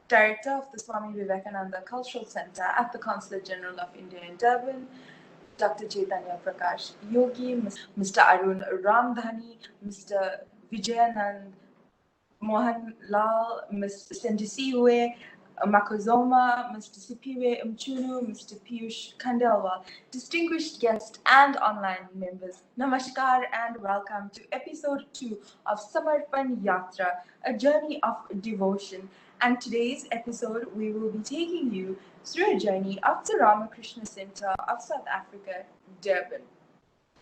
Director of the Swami Vivekananda Cultural Center at the Consulate General of India in Durban, Dr. Chaitanya Prakash Yogi, Mr. Arun Ramdhani, Mr. Vijayanand Mohan Lal, Ms. Sendisiwe Makozoma, Mr. Sipiwe Mchunu, Mr. Piyush Khandelwal, distinguished guests and online members, Namaskar and welcome to episode 2 of Samarpan Yatra, a journey of devotion. And today's episode, we will be taking you through a journey of the Ramakrishna Center of South Africa, Durban.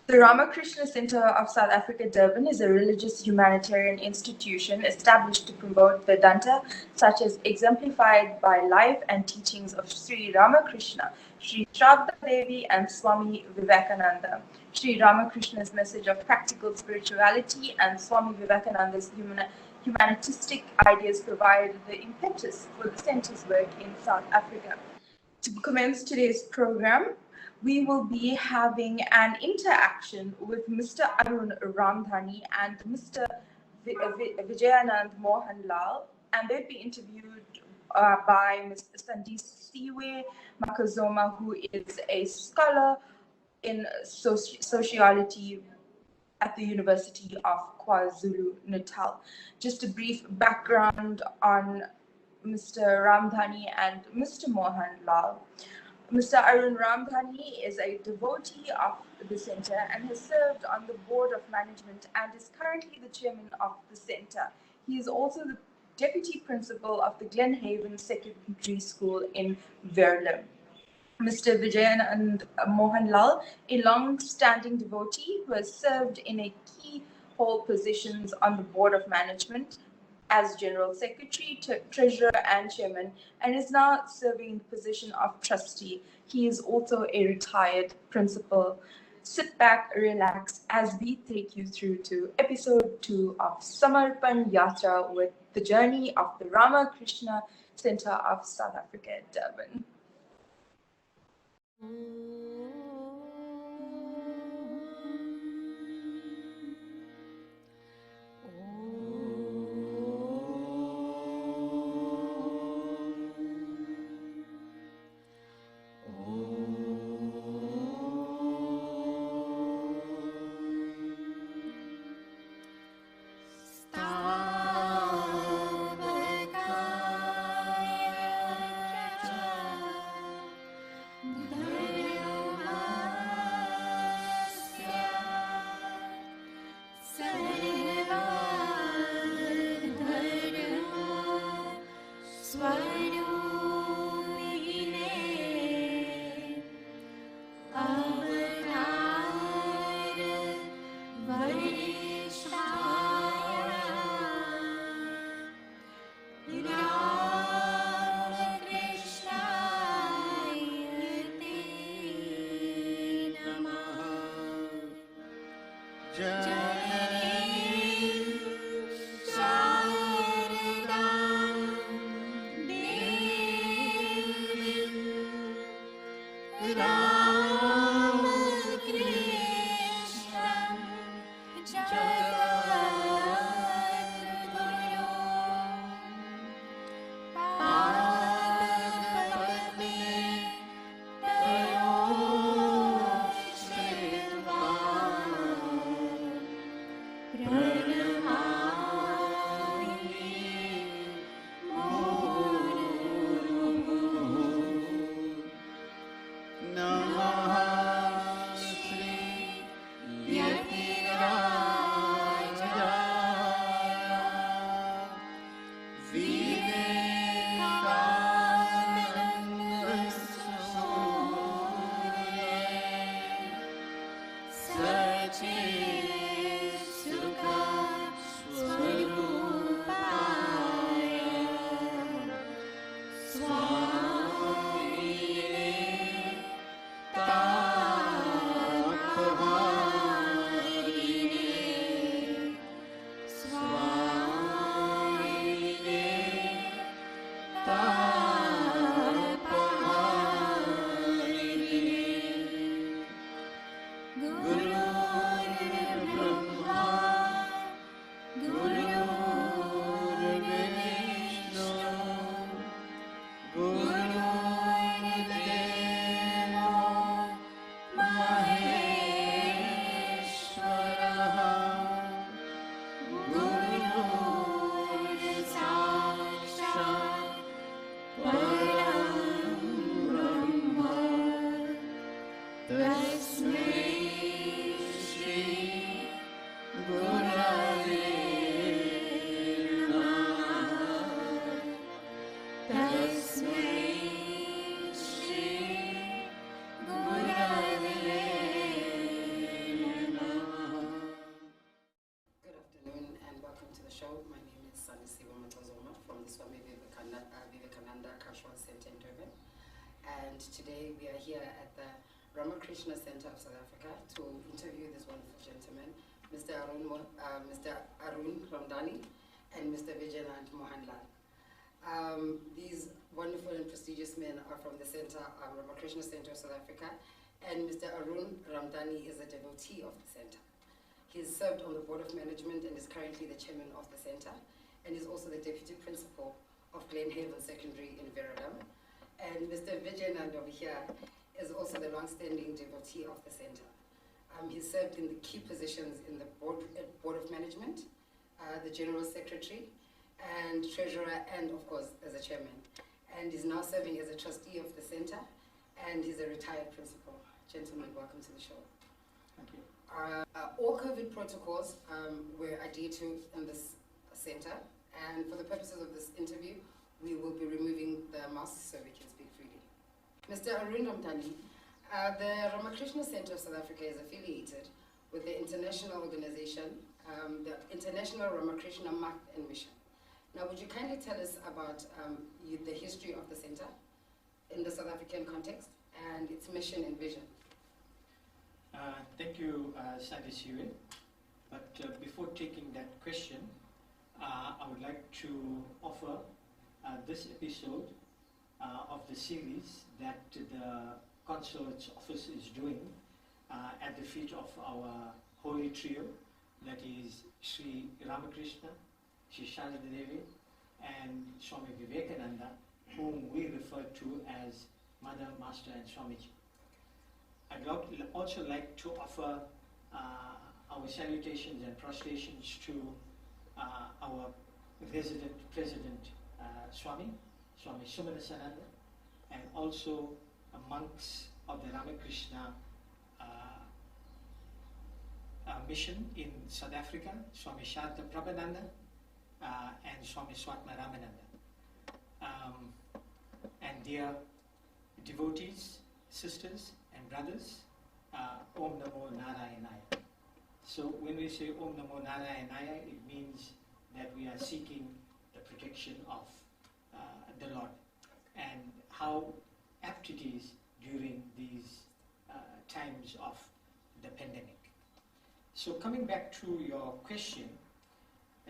The Ramakrishna Center of South Africa, Durban is a religious humanitarian institution established to promote Vedanta, such as exemplified by life and teachings of Sri Ramakrishna, Sri Shraddha Devi, and Swami Vivekananda. Sri Ramakrishna's message of practical spirituality and Swami Vivekananda's humanistic ideas provide the impetus for the center's work in South Africa. To commence today's program, we will be having an interaction with Mr. Arun Ramdhani and Mr. Vijayanand Mohan Lal, and they'll be interviewed by Ms. Sandisiwe Makozoma, who is a scholar in sociology at the University of KwaZulu-Natal. Just a brief background on Mr. Ramdhani and Mr. Mohan Lal. Mr. Arun Ramdhani is a devotee of the center and has served on the board of management and is currently the chairman of the center. He is also the deputy principal of the Glenhaven Secondary School in Verulam. Mr. Vijayanand Mohan Lal, a long-standing devotee who has served in a key hold positions on the board of management as General Secretary, Treasurer, and Chairman, and is now serving in the position of Trustee. He is also a retired principal. Sit back, relax, as we take you through to episode 2 of Samarpan Yatra with the journey of the Ramakrishna Center of South Africa, Durban. Sukha show. My name is Sandisiwa Matazoma from the Swami Vivekananda Cultural Center in Durban. And today we are here at the Ramakrishna Center of South Africa to interview this wonderful gentleman, Mr. Arun Ramdhani and Mr. Vijayanand Mohanlal. These wonderful and prestigious men are from the center, Ramakrishna Center of South Africa, and Mr. Arun Ramdhani is a devotee of the center. He's served on the board of management and is currently the chairman of the center, and is also the deputy principal of Glenhaven Secondary in Verulam. And Mr. Vijayanand over here is also the long-standing devotee of the center. He served in the key positions in the board of management, the general secretary, and treasurer, and of course as a chairman. And is now serving as a trustee of the center, and he's a retired principal. Gentlemen, welcome to the show. Thank you. All COVID protocols were adhered to in this center, and for the purposes of this interview, we will be removing the masks so we can speak freely. Mr. Arun Ramdhani, the Ramakrishna Center of South Africa is affiliated with the international organization, the International Ramakrishna Math and Mission. Now, would you kindly tell us about the history of the center in the South African context and its mission and vision? Thank you, Sandisiwe. But before taking that question, I would like to offer this episode of the series that the Consulate's Office is doing at the feet of our holy trio, that is Sri Ramakrishna, Sri Sharada Devi, and Swami Vivekananda, whom we refer to as Mother, Master, and Swamiji. I'd also like to offer our salutations and prostrations to our resident President Swami Sumanasananda, and also monks of the Ramakrishna mission in South Africa, Swami Sharda Prabhananda and Swami Swatma Ramananda. And dear devotees, sisters, and brothers, Om Namo Narayanaya. So when we say Om Namo Narayanaya, it means that we are seeking the protection of the Lord, and how apt it is during these times of the pandemic. So coming back to your question,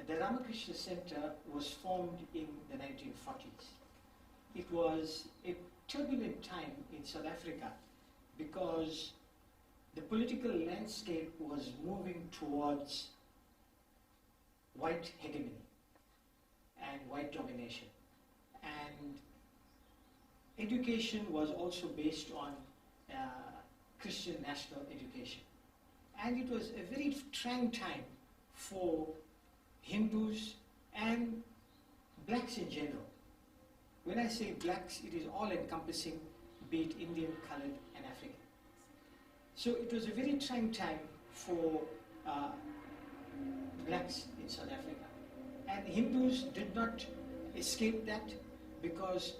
the Ramakrishna Center was formed in the 1940s. It was a turbulent time in South Africa because the political landscape was moving towards white hegemony and white domination. And education was also based on Christian national education. And it was a very trying time for Hindus and blacks in general. When I say blacks, it is all encompassing, be it Indian, colored, and African. So it was a very trying time for blacks in South Africa. And Hindus did not escape that because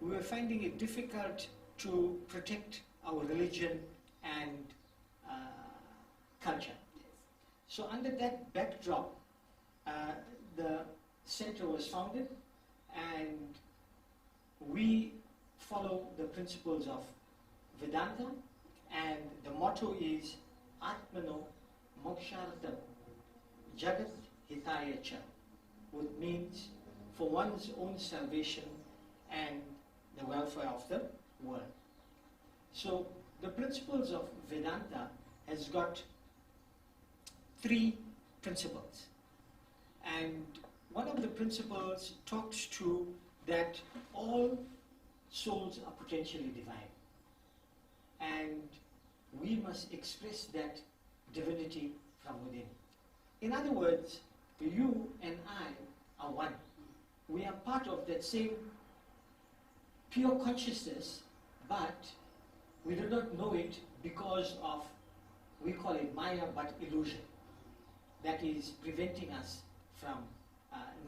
we were finding it difficult to protect our religion and culture. So under that backdrop, the center was founded, and we follow the principles of Vedanta, and the motto is Atmano Mokshartham Jagat Hitaya Cha, which means for one's own salvation and the welfare of the world. So the principles of Vedanta has got 3 principles, and one of the principles talks to that all souls are potentially divine, and we must express that divinity from within. In other words, you and I are one. We are part of that same pure consciousness, but we do not know it because of, we call it Maya, but illusion, that is preventing us from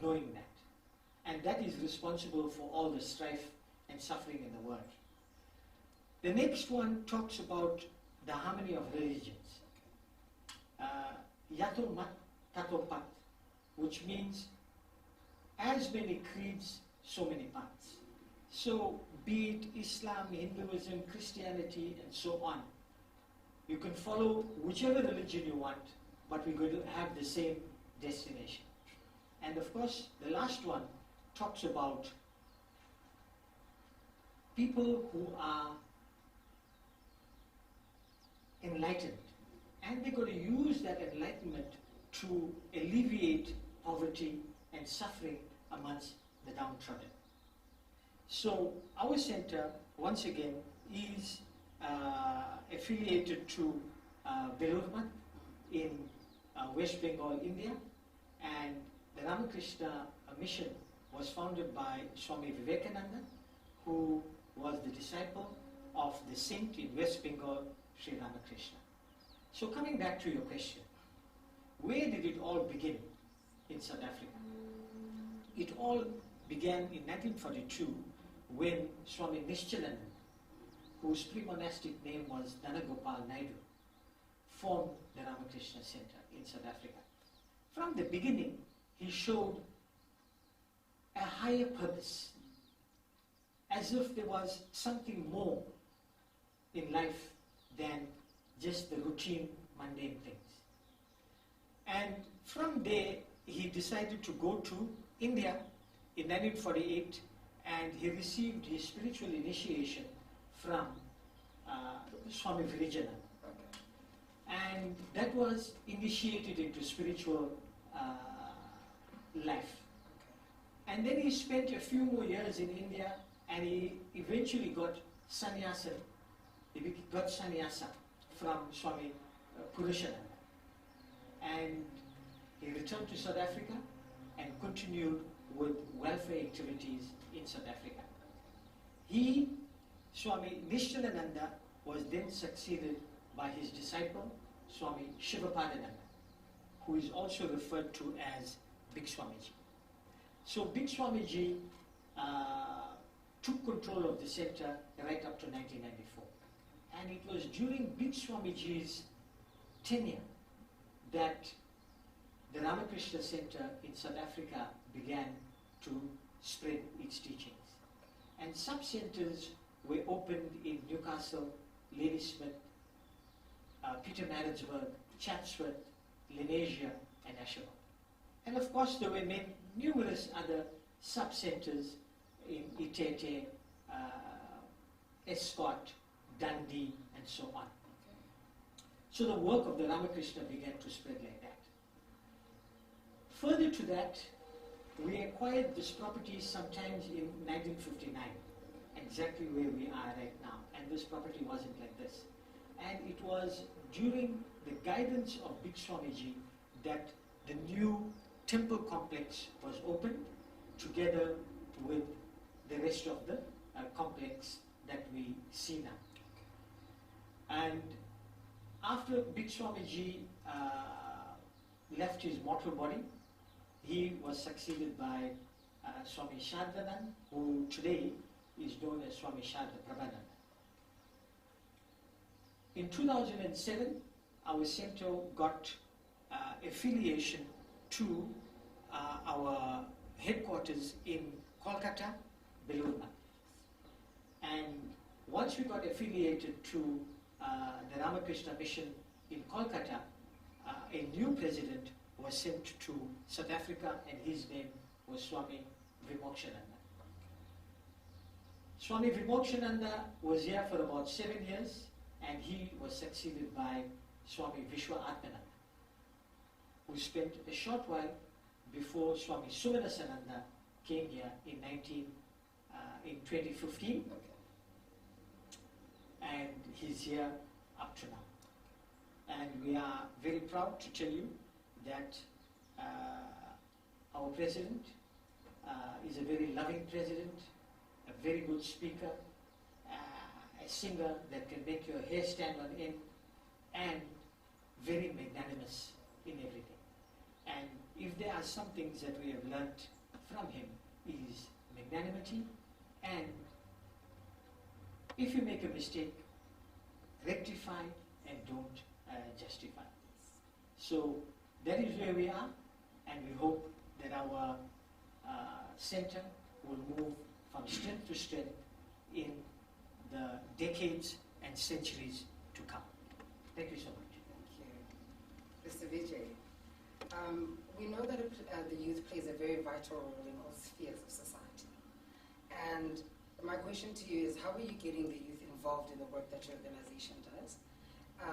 knowing that. And that is responsible for all the strife and suffering in the world. The next one talks about the harmony of religions. Yato mat tato pat. which means as many creeds, so many paths. So be it Islam, Hinduism, Christianity, and so on, you can follow whichever religion you want, but we're going to have the same destination. And of course, the last one talks about people who are enlightened, and they're going to use that enlightenment to alleviate poverty and suffering amongst the downtrodden. So our center, once again, is affiliated to Belurmat in West Bengal, India, and the Ramakrishna mission was founded by Swami Vivekananda, who was the disciple of the saint in West Bengal, Sri Ramakrishna. So coming back to your question, where did it all begin in South Africa? It all began in 1942 when Swami Nishchalanand, whose pre-monastic name was Dhanagopal Naidu, formed the Ramakrishna Center in South Africa. From the beginning, he showed a higher purpose, as if there was something more in life than just the routine, mundane things. And from there, he decided to go to India in 1948, and he received his spiritual initiation from Swami Virajananda. And that was initiated into spiritual life. And then he spent a few more years in India, and he eventually got sannyasa. He got sannyasa from Swami Purushananda. And he returned to South Africa and continued with welfare activities in South Africa. He, Swami Nishchalananda, was then succeeded by his disciple, Swami Shivapadananda, who is also referred to as Big Swamiji. So Big Swamiji took control of the center right up to 1994. And it was during Big Swamiji's tenure that the Ramakrishna Center in South Africa began to spread its teachings. And sub-centers were opened in Newcastle, Ladysmith, Pietermaritzburg, Chatsworth, Lenasia, and Asherwood. And of course, there were numerous other sub-centers in Itete, Escott, Dundee, and so on. So the work of the Ramakrishna began to spread like that. Further to that, we acquired this property sometimes in 1959, exactly where we are right now. And this property wasn't like this. And it was during the guidance of Big Swamiji that the new temple complex was opened together with the rest of the complex that we see now. And after Big Swamiji left his mortal body, he was succeeded by Swami Shardhanand, who today is known as Swami Sharda Prabhananda. In 2007, our center got affiliation to our headquarters in Kolkata, Belurmat. And once we got affiliated to the Ramakrishna mission in Kolkata, a new president was sent to South Africa, and his name was Swami Vimokshananda. Swami Vimokshananda was here for about 7 years, and he was succeeded by Swami Vishwa Atmananda, who spent a short while before Swami Sumanasananda came here in 2015, and he's here up to now. And we are very proud to tell you that our president is a very loving president, a very good speaker, a singer that can make your hair stand on end, and very magnanimous in everything. And if there are some things that we have learnt from him, is magnanimity, and if you make a mistake, rectify and don't justify. So that is where we are, and we hope center will move from strength to strength in the decades and centuries to come. Thank you so much. Thank you. Mr. Vijay, we know that the youth plays a very vital role in all spheres of society. And my question to you is, how are you getting the youth involved in the work that your organization does,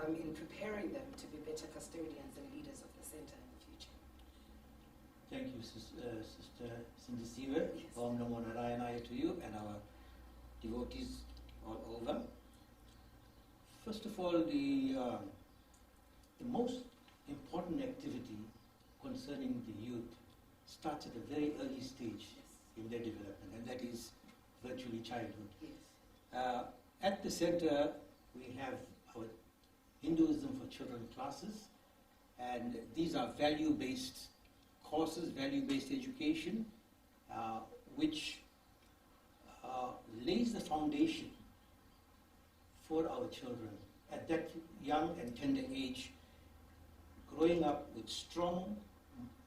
in preparing them to be better custodians and leaders of the center in the future? Thank you, Sister Sindisiwe. Yes. Om Namo Narayana to you and our devotees all over. First of all, the most important activity concerning the youth starts at a very early stage in their development, and that is virtually childhood. Yes. At the center, we have our Hinduism for children classes, and these are value-based courses, value-based education, which lays the foundation for our children at that young and tender age, growing up with strong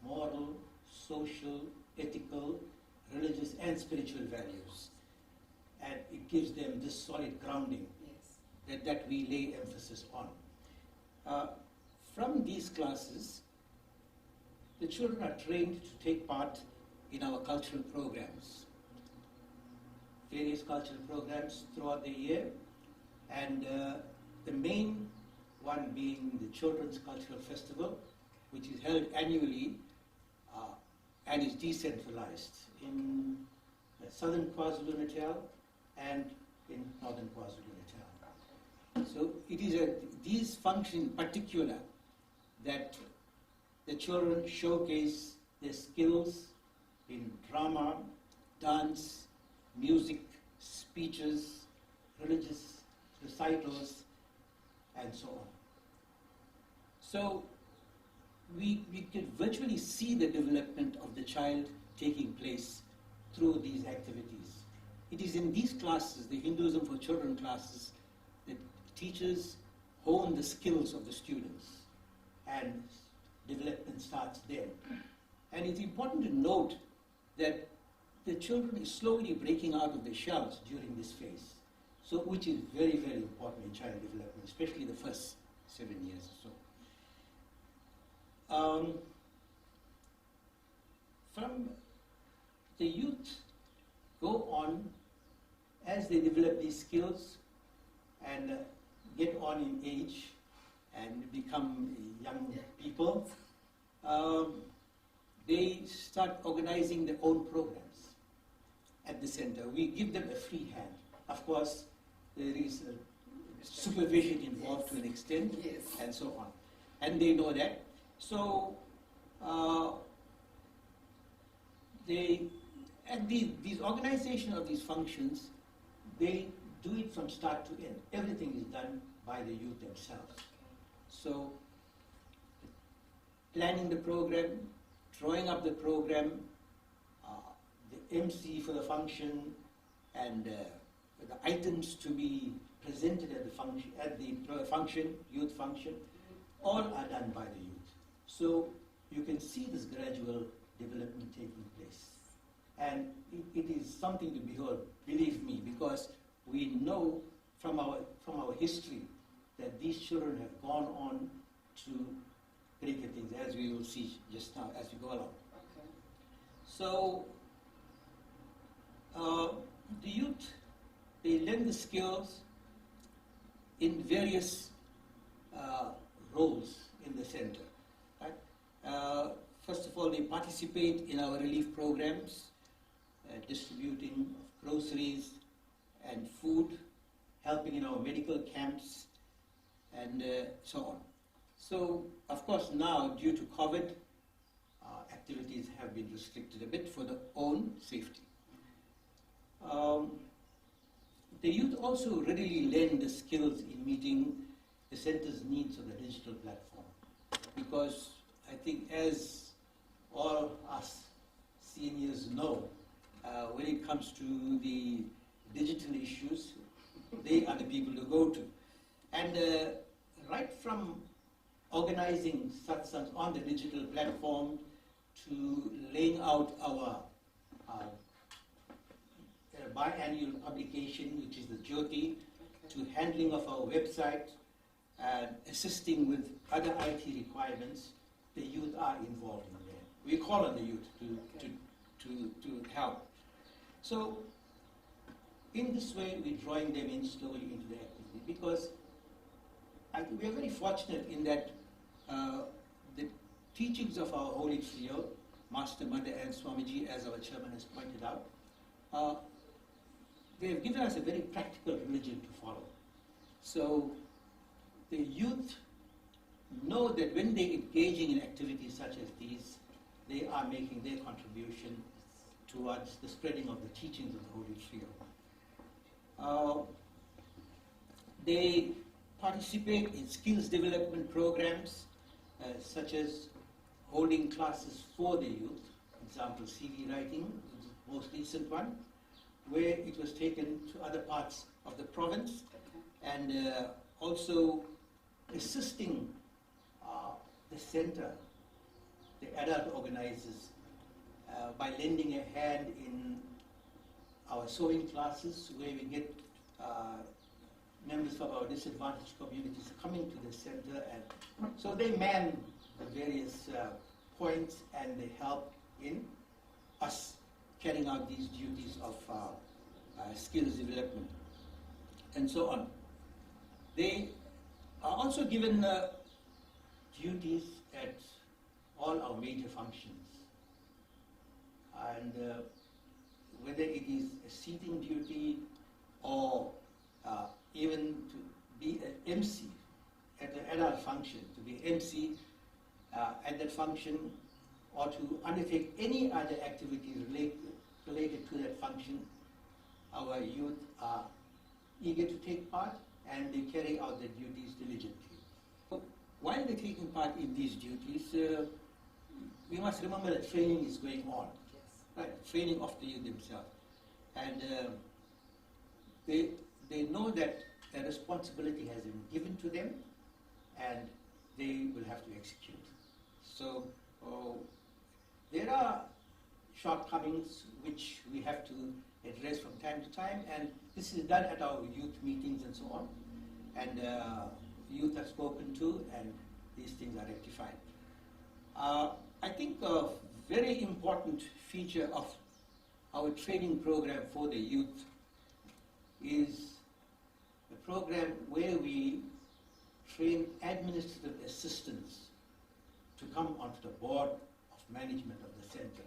moral, social, ethical, religious and spiritual values. And it gives them this solid grounding that we lay emphasis on. From these classes, the children are trained to take part in our cultural programs, various cultural programs throughout the year, and the main one being the Children's Cultural Festival, which is held annually and is decentralized in southern KwaZulu-Natal and in northern KwaZulu-Natal. So it is these functions in particular that the children showcase their skills in drama, dance, music, speeches, religious recitals, and so on. So we can virtually see the development of the child taking place through these activities. It is in these classes, the Hinduism for children classes, that teachers hone the skills of the students, and development starts there. And it's important to note that the children is slowly breaking out of their shells during this phase, so which is very, very important in child development, especially the first 7 years or so. From the youth go on as they develop these skills and get on in age and become young people, they start organizing their own programs at the center. We give them a free hand. Of course, there is supervision involved to an extent, and so on. And they know that. So these organization of these functions, they do it from start to end. Everything is done by the youth themselves. So planning the program, drawing up the program, the MC for the function, and the items to be presented at the function, youth function, all are done by the youth. So you can see this gradual development taking place. And it is something to behold, believe me, because we know from our history that these children have gone on to greater things, as we will see just now as we go along. Okay. So the youth, they learn the skills in various roles in the center. Right? First of all, they participate in our relief programs, distributing groceries and food, helping in our medical camps, and so on. So, of course, now, due to COVID, activities have been restricted a bit for their own safety. The youth also readily learn the skills in meeting the center's needs of the digital platform, because I think, as all us seniors know, when it comes to the digital issues, they are the people to go to. And right from organizing satsangs on the digital platform to laying out our biannual publication, which is the Jyoti, to handling of our website, and assisting with other IT requirements. The youth are involved in there. We call on the youth to help. So, in this way, we're drawing them in slowly into the activity, because we are very fortunate in that the teachings of our Holy Trio, Master, Mother and Swamiji, as our chairman has pointed out, they have given us a very practical religion to follow. So the youth know that when they're engaging in activities such as these, they are making their contribution towards the spreading of the teachings of the Holy Trio. They participate in skills development programs, such as holding classes for the youth, example CV writing, the most recent one, where it was taken to other parts of the province, and also assisting the center, the adult organizers, by lending a hand in our sewing classes, where we get members of our disadvantaged communities coming to the center, and so they man the various points, and they help in us carrying out these duties of skills development and so on. They are also given duties at all our major functions, and whether it is a seating duty or even to be an MC at an adult function, to be MC at that function, or to undertake any other activity related to that function, our youth are eager to take part, and they carry out their duties diligently. While they're taking part in these duties, we must remember that training is going on, right? Training of the youth themselves, and they know that a responsibility has been given to them, and they will have to execute. So there are shortcomings which we have to address from time to time, and this is done at our youth meetings and so on, and youth are spoken to, and these things are rectified. I think a very important feature of our training program for the youth is a program where we train administrative assistants to come onto the board of management of the center.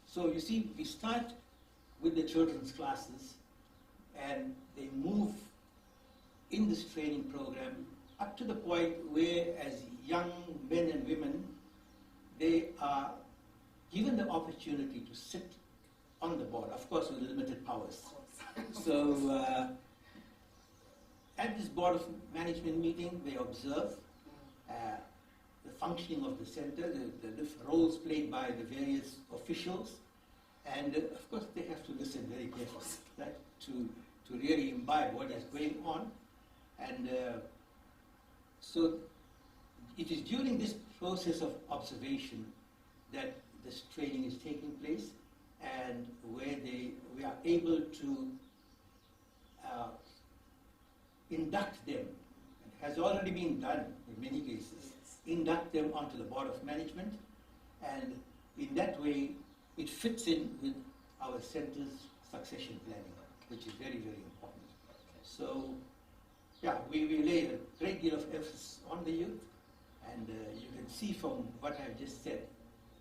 So you see, we start with the children's classes, and they move in this training program up to the point where, as young men and women, they are given the opportunity to sit on the board, of course with limited powers. So at this board of management meeting, they observe the functioning of the center, the roles played by the various officials, and of course they have to listen very carefully, right, to really imbibe what is going on. And so it is during this process of observation that this training is taking place, and where we are able to induct them. It has already been done in many cases. Induct them onto the board of management, and in that way it fits in with our center's succession planning, which is very, very important. So yeah, we lay a great deal of emphasis on the youth, and you can see from what I've just said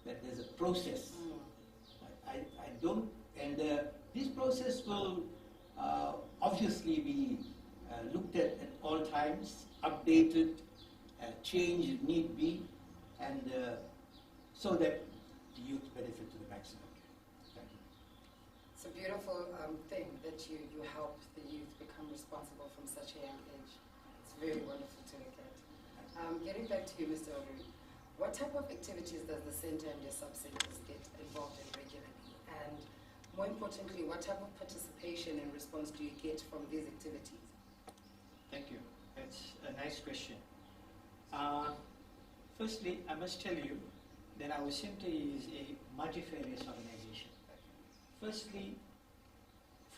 that there's a process. I don't, and this process will obviously be looked at all times, updated, changed if need be, and so that the youth benefit to the maximum. Thank you. It's a beautiful thing that you help the youth become responsible from such a young age. It's very wonderful to look at. Getting back to you, Mr. Oru, what type of activities does the center and your sub-centers get involved in regularly? And more importantly, what type of participation and response do you get from these activities? Thank you. That's a nice question. Firstly, I must tell you that our center is a multifarious organization.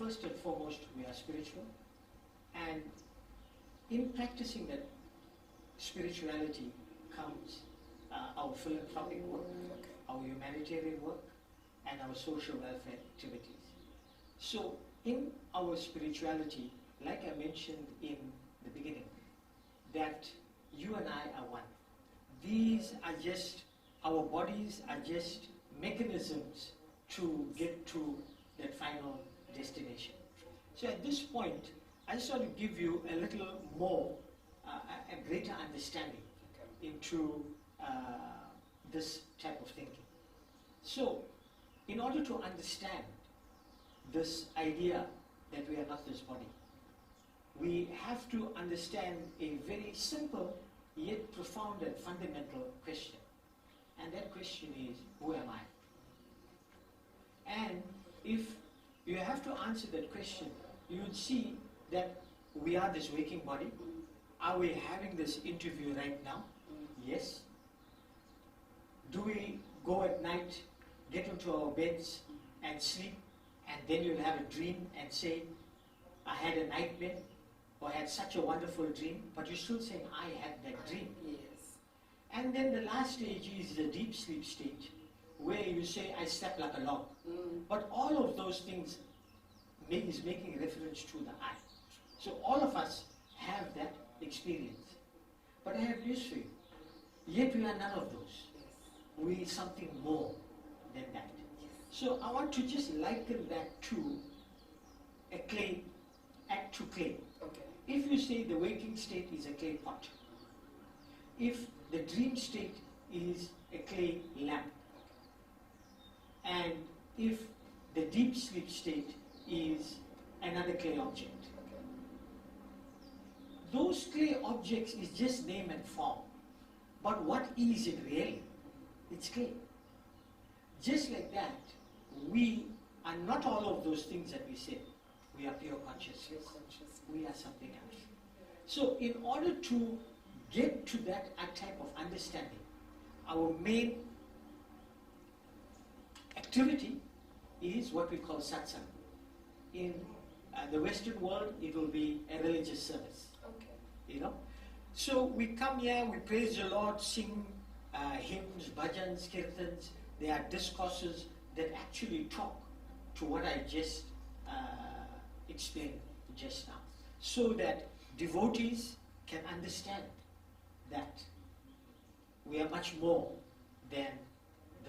first and foremost, we are spiritual, and in practicing that spirituality comes our philanthropic work, our humanitarian work, and our social welfare activities. So in our spirituality, like I mentioned in the beginning, that you and I are one. These are just, our bodies are just mechanisms to get to that final destination. So at this point, I just want to give you a little more, a greater understanding into this type of thinking. So, in order to understand this idea that we are not this body, we have to understand a very simple yet profound and fundamental question. And that question is, who am I? And if you have to answer that question, you would see that we are this waking body. Are we having this interview right now? Yes. Do we go at night, get into our beds and sleep, and then you'll have a dream and say, I had a nightmare, or I had such a wonderful dream, but you're still saying, I had that dream. Yes. And then the last stage is the deep sleep stage, where you say, I slept like a log. But all of those things is making reference to the I. So all of us have that experience. But I have news for you. Yet we are none of those. We are something more than that. So I want to just liken that to a clay, act to clay. Okay. If you say the waking state is a clay pot, if the dream state is a clay lamp, and if the deep sleep state is another clay object, those clay objects is just name and form. But what is it really? It's clay. Just like that, we are not all of those things that we say. We are pure consciousness. We are something else. So in order to get to that type of understanding, our main activity is what we call satsang. In the Western world, it will be a religious service. Okay. You know, so we come here, we praise the Lord, sing hymns, bhajans, kirtans. There are discourses that actually talk to what I just explained just now, so that devotees can understand that we are much more than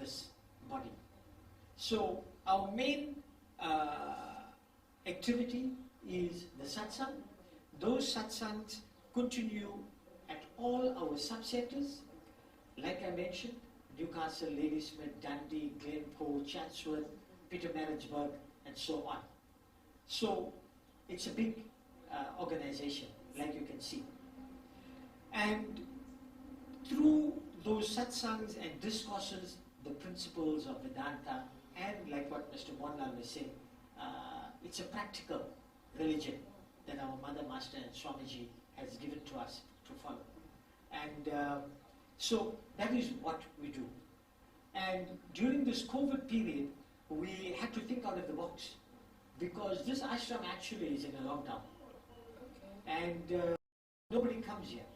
this body. So our main activity is the satsang. Those satsangs continue at all our subsectors, like I mentioned, Newcastle, Ladysmith, Dundee, Glencoe, Chatsworth, Petermaritzburg, and so on. So it's a big organization, like you can see. And through those satsangs and discourses, the principles of Vedanta, and like what Mr. Monlal was saying, it's a practical religion that our Mother Master and Swamiji has given to us to follow. And so that is what we do. And during this COVID period, we had to think out of the box, because this ashram actually is in a lockdown. Okay. And nobody comes here.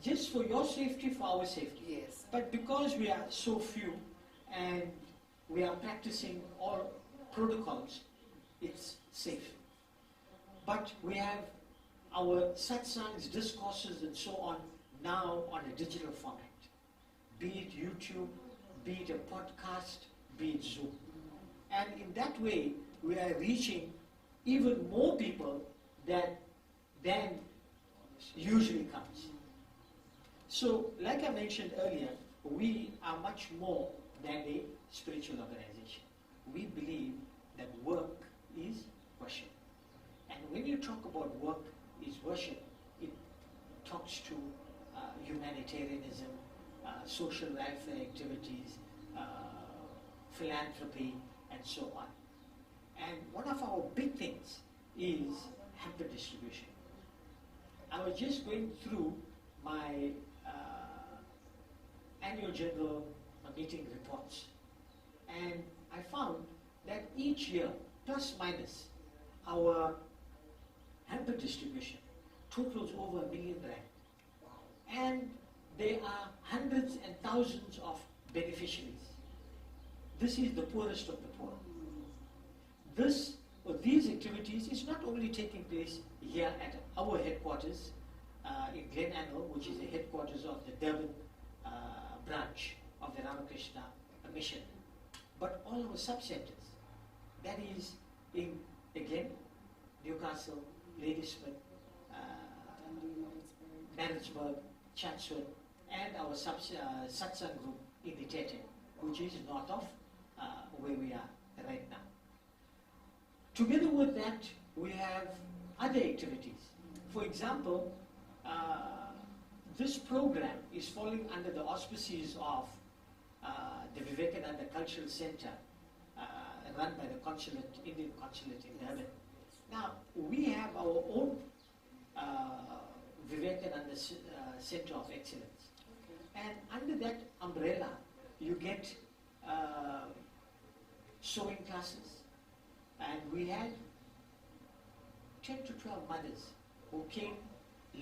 Just for your safety, for our safety. Yes. But because we are so few and we are practicing all protocols, it's safe. But we have our satsangs, discourses, and so on now on a digital format. Be it YouTube, be it a podcast, be it Zoom. And in that way, we are reaching even more people than usually comes. So, like I mentioned earlier, we are much more than a spiritual organization. We believe that work is worship. And when you talk about work is worship, it talks to humanitarianism, social welfare activities, philanthropy, and so on. And one of our big things is hamper distribution. I was just going through my annual general meeting reports, and I found that each year, plus minus, our hamper distribution totals over R1 million. And there are hundreds and thousands of beneficiaries. This is the poorest of the poor. These activities is not only taking place here at our headquarters in Glenangle, which is the headquarters of the Durban branch of the Ramakrishna mission, but all our sub-centers. That is in, again, Newcastle, Ladysmith, Maritzburg, Chatsworth, and our satsang group in the Tete, which is north of where we are right now. Together with that, we have other activities. For example, this program is falling under the auspices of the Vivekananda Cultural Center, run by the consulate, Indian consulate in Durban. Now, we have our own Vivekananda Center of Excellence. And under that umbrella, you get sewing classes. And we had 10 to 12 mothers who came,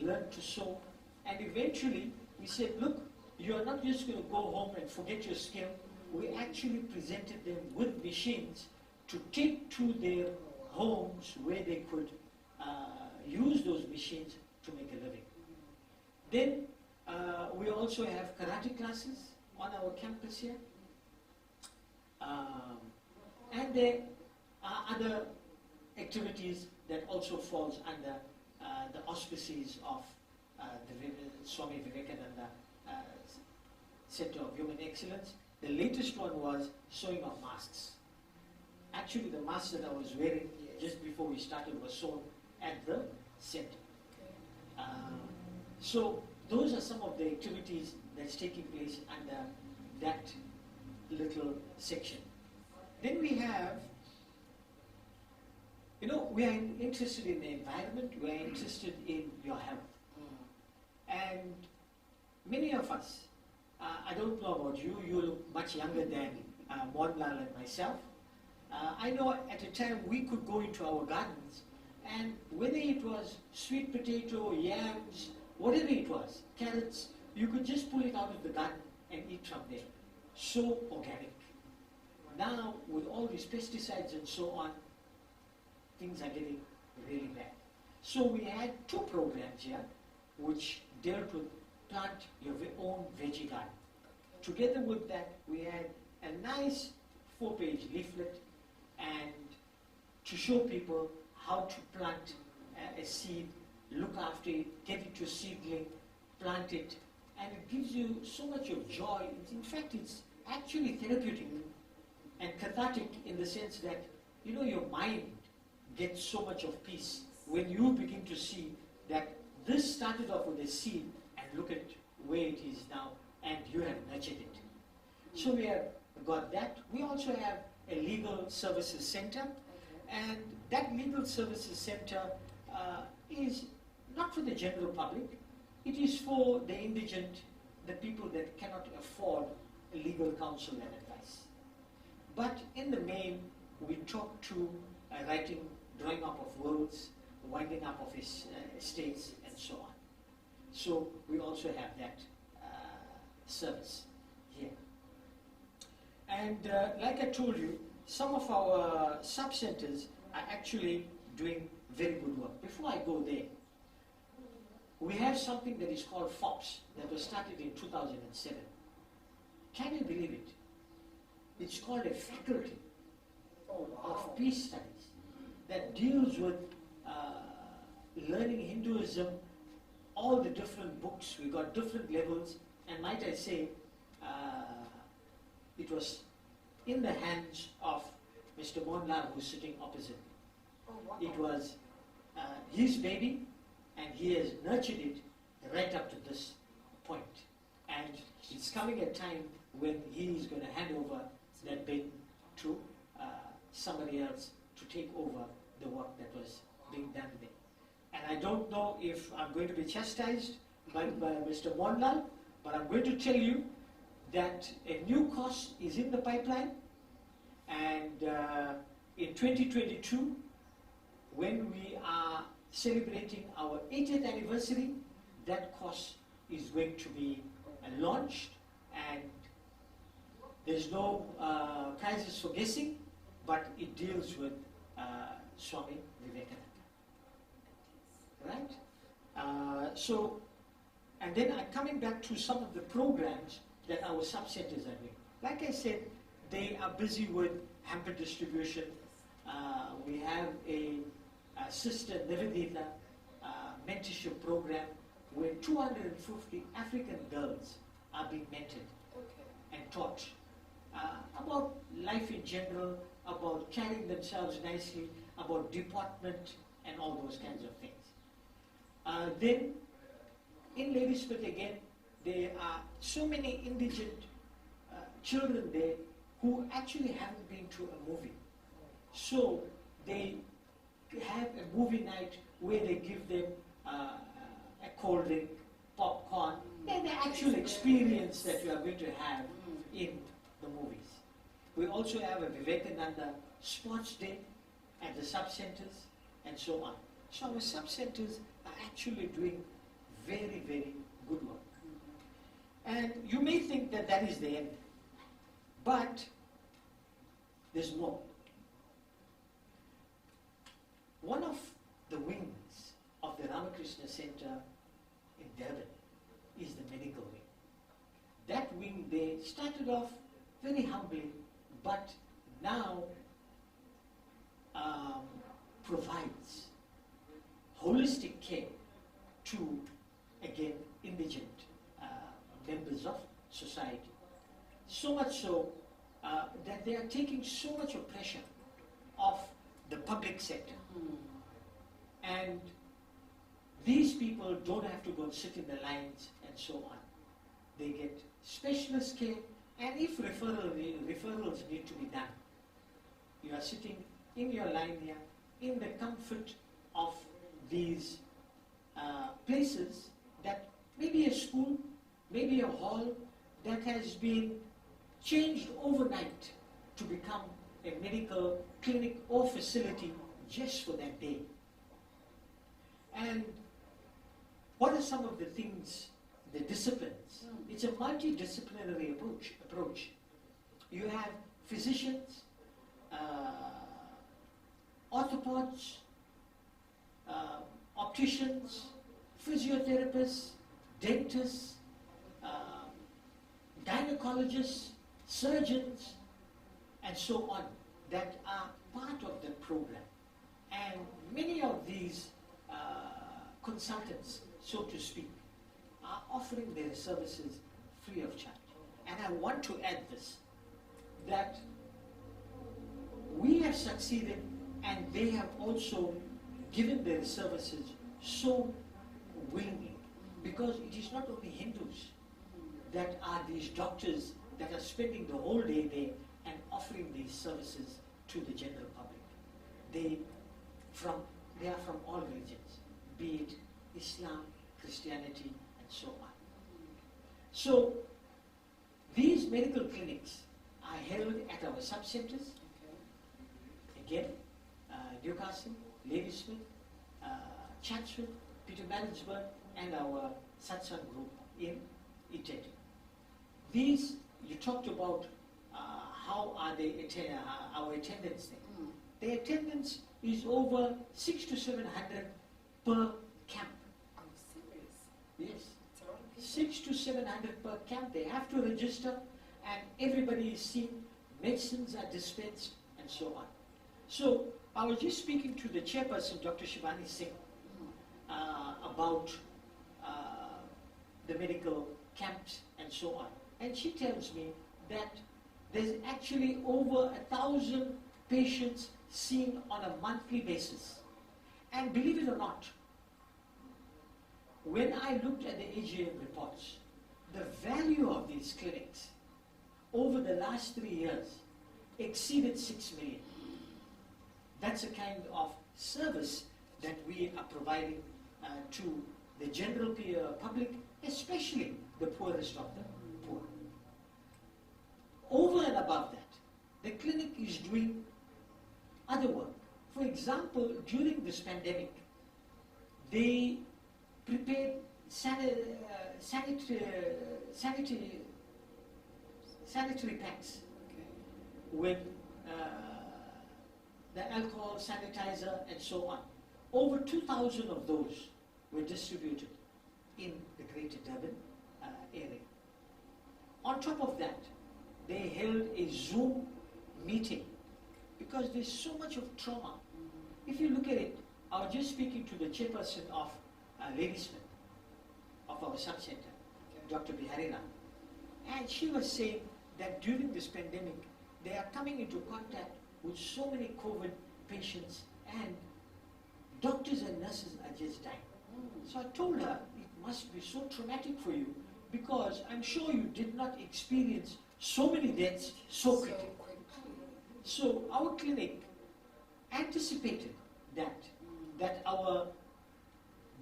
learned to sew, and eventually we said, look, you are not just going to go home and forget your skill. We actually presented them with machines to take to their homes where they could use those machines to make a living. Then we also have karate classes on our campus here. And there are other activities that also falls under the auspices of the Swami Vivekananda Center of Human Excellence. The latest one was sewing of masks. Actually, the mask that I was wearing just before we started was sewn at the center. So those are some of the activities that's taking place under that little section. Then we have, we are interested in the environment, we are interested in your health. And many of us, I don't know about you, you look much younger than Mohanlal and myself. I know at a time we could go into our gardens, and whether it was sweet potato, yams, whatever it was, carrots, you could just pull it out of the garden and eat from there. So organic. Now, with all these pesticides and so on, things are getting really bad. So we had two programs here which dealt with plant your own veggie garden. Together with that, we had a nice 4-page leaflet and to show people how to plant a seed, look after it, get it to seedling, plant it, and it gives you so much of joy. In fact, it's actually therapeutic and cathartic in the sense that, your mind gets so much of peace when you begin to see that this started off with a seed and look at where it is now and you have nurtured it. So we have got that. We also have a legal services center, and that legal services center is not for the general public. It is for the indigent, the people that cannot afford legal counsel and advice. But in the main, we talk to writing, drawing up of wills, winding up of his estates, and so on. So we also have that service here. And like I told you, some of our sub-centers are actually doing very good work. Before I go there, we have something that is called FOPS that was started in 2007. Can you believe it? It's called a faculty of peace studies that deals with learning Hinduism, all the different books. We got different levels, and might I say, it was in the hands of Mr. Mohanlal, who's sitting opposite me. It was his baby, and he has nurtured it right up to this point. And it's coming a time when he is going to hand over that baby to somebody else to take over the work that was being done there. And I don't know if I'm going to be chastised by Mr. Mohanlal, but I'm going to tell you that a new course is in the pipeline, and in 2022 when we are celebrating our 80th anniversary, that course is going to be launched, and there's no prizes for guessing, but it deals with Swami Vivekananda. Right? And then coming back to some of the programs that our sub-centers are doing. Like I said, they are busy with hamper distribution. We have a Sister Nivedita mentorship program where 250 African girls are being mentored and taught about life in general, about carrying themselves nicely, about deportment, and all those kinds of things. Then, in Ladysmith again, there are so many indigent children there who actually haven't been to a movie. So they have a movie night where they give them a cold drink, popcorn, and the actual experience that you are going to have in the movies. We also have a Vivekananda Sports Day at the sub-centers and so on. So our sub-centers are actually doing very, very good work. And you may think that that is the end, but there's more. One of the wings of the Ramakrishna Center in Durban is the medical wing. That wing, they started off very humbly, but now provides holistic care to, again, indigent members of society. So much so that they are taking so much of pressure off the public sector. And these people don't have to go and sit in the lines and so on. They get specialist care, and if referrals need to be done, you are sitting in your line here, in the comfort of these places that maybe a school, maybe a hall that has been changed overnight to become a medical clinic or facility just for that day. And what are some of the things, the disciplines? It's a multidisciplinary approach. You have physicians, orthopods, opticians, physiotherapists, dentists, gynecologists, surgeons, and so on, that are part of the program. And many of these consultants, so to speak, are offering their services free of charge. And I want to add this, that we have succeeded, and they have also given their services so willingly, because it is not only Hindus that are these doctors that are spending the whole day there and offering these services to the general public. They are from all religions, be it Islam, Christianity, and so on. So these medical clinics are held at our sub-centers, again, Newcastle, Ladysmith, Chatsworth, Petermaritzburg, and our satsang group in Italy. These, you talked about how are they our attendance there. The attendance is over 600 to 700 per camp. Oh, serious? Yes. It's a lot of people. 600 to 700 per camp. They have to register, and everybody is seen, medicines are dispensed, and so on. So I was just speaking to the chairperson, Dr. Shivani Singh, about the medical camps and so on. And she tells me that there's actually over 1,000 patients seen on a monthly basis. And believe it or not, when I looked at the AGM reports, the value of these clinics over the last 3 years exceeded 6 million. That's a kind of service that we are providing to the general public, especially the poorest of the poor. Over and above that, the clinic is doing other work. For example, during this pandemic, they prepared sanitary packs with the alcohol, sanitizer, and so on. Over 2,000 of those were distributed in the Greater Durban area. On top of that, they held a Zoom meeting because there's so much of trauma. If you look at it, I was just speaking to the chairperson of Ladysmith, of our sub-center, Dr. Biharina, and she was saying that during this pandemic, they are coming into contact with so many COVID patients, and doctors and nurses are just dying. So I told her it must be so traumatic for you because I'm sure you did not experience so many deaths so quickly. So our clinic anticipated that our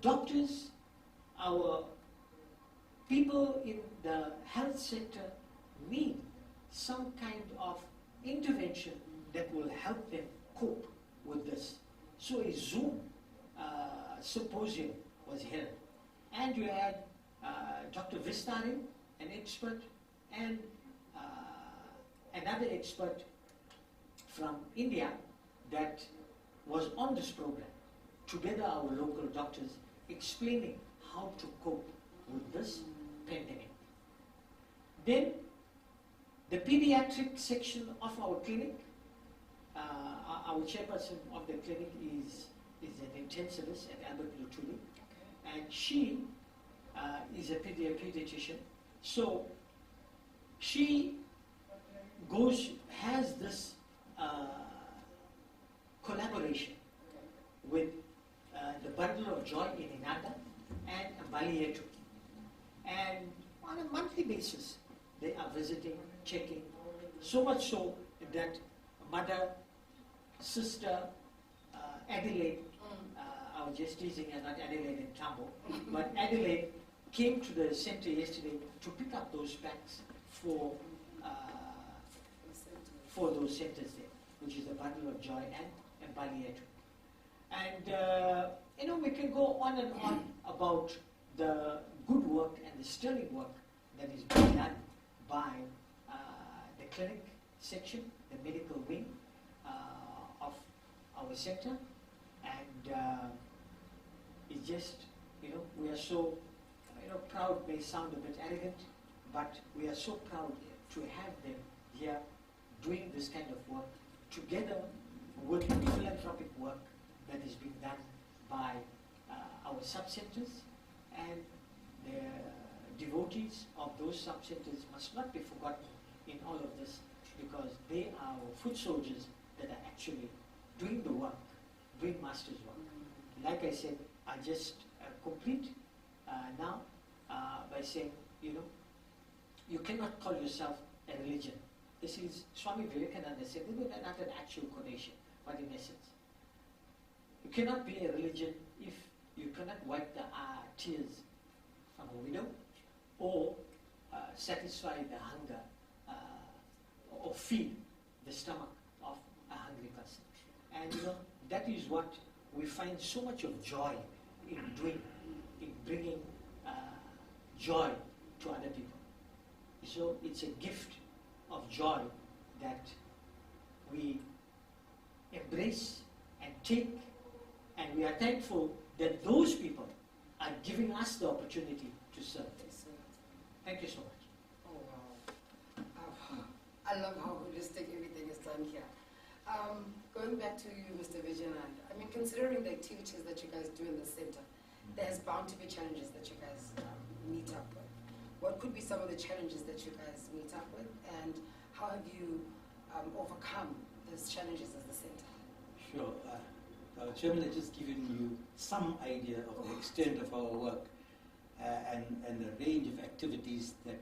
doctors, our people in the health sector need some kind of intervention that will help them cope with this. So a Zoom symposium was held, and you had Dr. Vistarin, an expert, and another expert from India that was on this program. Together, our local doctors explaining how to cope with this pandemic. Then, the pediatric section of our clinic, our chairperson of the clinic is an intensivist at Albert Lutuli, and she is a pediatrician. So she has this collaboration with the Bundle of Joy in Inanda and Balietu. And on a monthly basis, they are visiting, checking, so much so that mother, sister, Adelaide, I was just teasing her, not Adelaide in Tambo, but Adelaide came to the center yesterday to pick up those packs for those centers there, which is the Bundle of Joy and Balietu. And we can go on and on about the good work and the sterling work that is being done by the clinic section, the medical wing of our center, and it's just, we are so, proud may sound a bit arrogant, but we are so proud to have them here doing this kind of work together with the philanthropic work that is being done by our sub-centers, and the devotees of those sub-centers must not be forgotten in all of this, because they are our foot soldiers that are actually doing the work, doing master's work. Like I said, I just complete now by saying, you cannot call yourself a religion. This is Swami Vivekananda said, not an actual quotation, but in essence. You cannot be a religion if you cannot wipe the tears from a widow, or satisfy the hunger, or feed the stomach of a hungry person. And that is what we find so much of joy in doing, in bringing joy to other people. So it's a gift of joy that we embrace and take, and we are thankful that those people are giving us the opportunity to serve. Thank you so much. Oh, wow. I love how holistic everything is done here. Going back to you, Mr. Vijayanand, I mean, considering the activities that you guys do in the center, there's bound to be challenges that you guys meet up with. What could be some of the challenges that you guys meet up with, and how have you overcome those challenges as the center? Sure. Chairman has just given you some idea of the extent of our work and the range of activities that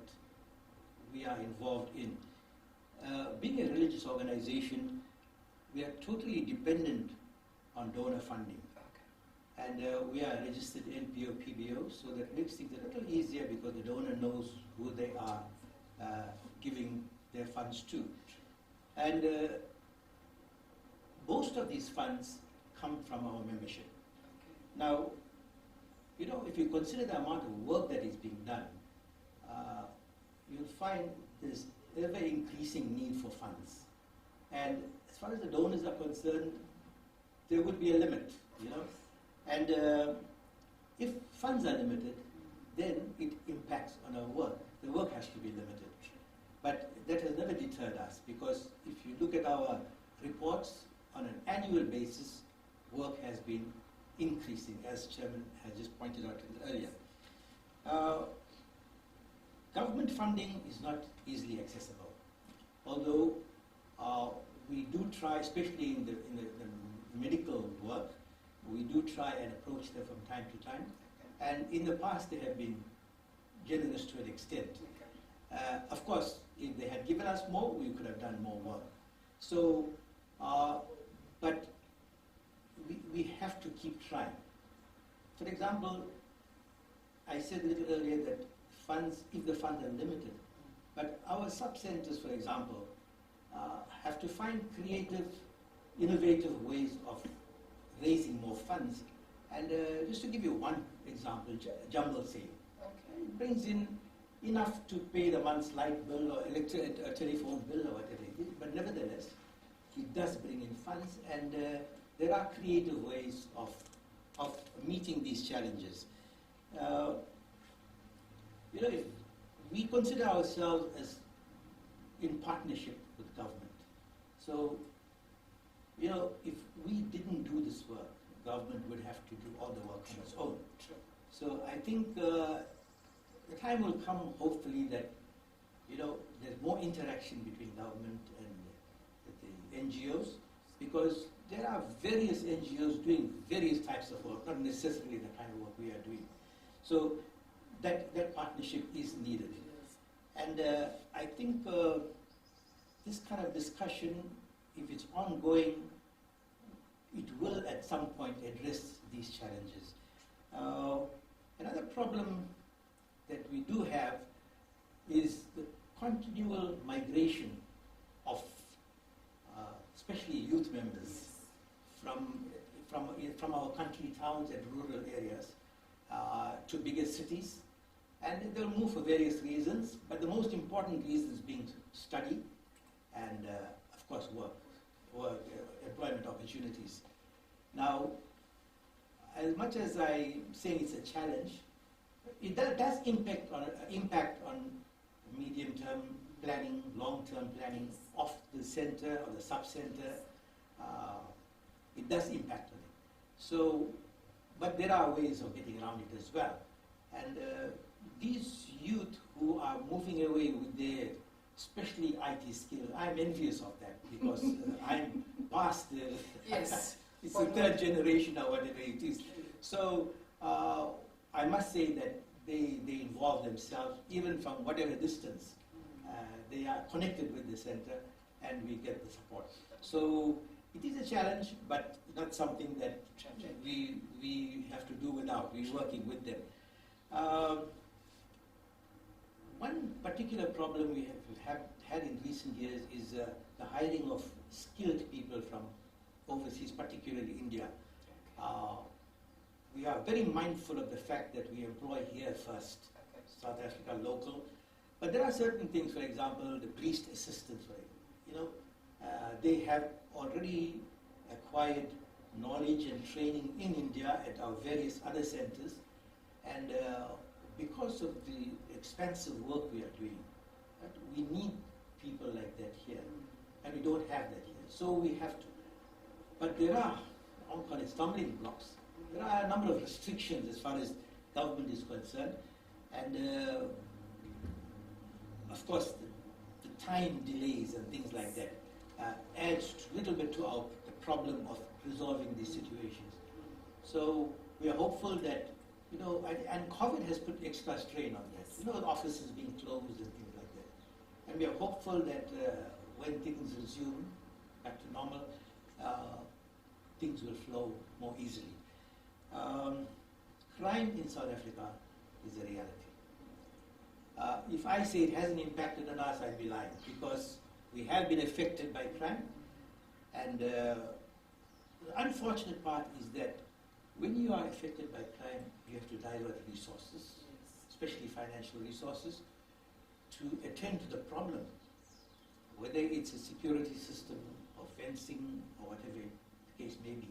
we are involved in. Being a religious organization, we are totally dependent on donor funding. Okay. And we are registered NPO, PBO, so that makes things a little easier because the donor knows who they are giving their funds to. And most of these funds come from our membership. Now, you know, if you consider the amount of work that is being done, you'll find there's ever increasing need for funds. And as far as the donors are concerned, there would be a limit, you know. And if funds are limited, then it impacts on our work. The work has to be limited. But that has never deterred us, because if you look at our reports on an annual basis, work has been increasing, as Chairman has just pointed out earlier. Government funding is not easily accessible, although we do try, especially in the medical work, we do try and approach them from time to time. And in the past, they have been generous to an extent. Of course, if they had given us more, we could have done more work. So, but we have to keep trying. For example, I said a little earlier that funds, if the funds are limited, but our sub-centers, for example, have to find creative, innovative ways of raising more funds. And just to give you one example, Jumble Sale. It brings in enough to pay the month's light bill or telephone bill or whatever it is, but nevertheless, it does bring in funds, and there are creative ways of meeting these challenges. You know, if we consider ourselves as in partnership with government. So, you know, if we didn't do this work, government would have to do all the work on its own. So I think the time will come, hopefully, that, you know, there's more interaction between government and the NGOs, because there are various NGOs doing various types of work, not necessarily the kind of work we are doing. So that partnership is needed. And I think this kind of discussion, if it's ongoing, it will at some point address these challenges. Another problem that we do have is the continual migration of especially youth members from our country towns and rural areas to bigger cities. And they'll move for various reasons, but the most important reasons being study and, of course, work, employment opportunities. Now, as much as I'm saying it's a challenge, it does impact on medium-term planning, long-term planning of the center or the sub-center. It does impact on it. So, but there are ways of getting around it as well. And these youth who are moving away with their, especially IT skills, I'm envious of that, because I'm past the, Yes. It's the third generation or whatever it is. So I must say that they involve themselves, even from whatever distance. They are connected with the center, and we get the support. So it is a challenge, but not something that we have to do without. We're working with them. One particular problem we have had in recent years is the hiring of skilled people from overseas, particularly India. We are very mindful of the fact that we employ here first, South Africa local. But there are certain things, for example, the priest assistants, you know, they have already acquired knowledge and training in India at our various other centers. And because of the expansive work we are doing, we need people like that here. And we don't have that here. So we have to. But there are, I won't call it stumbling blocks, there are a number of restrictions as far as government is concerned. And of course, the time delays and things like that adds a little bit to the problem of resolving these situations. So we are hopeful that, you know, and COVID has put extra strain on that. You know, the offices being closed and things like that. And we are hopeful that when things resume back to normal, things will flow more easily. Crime in South Africa is a reality. If I say it hasn't impacted on us, I'd be lying, because we have been affected by crime, and the unfortunate part is that when you are affected by crime, you have to divert resources, especially financial resources, to attend to the problem, whether it's a security system or fencing or whatever the case may be.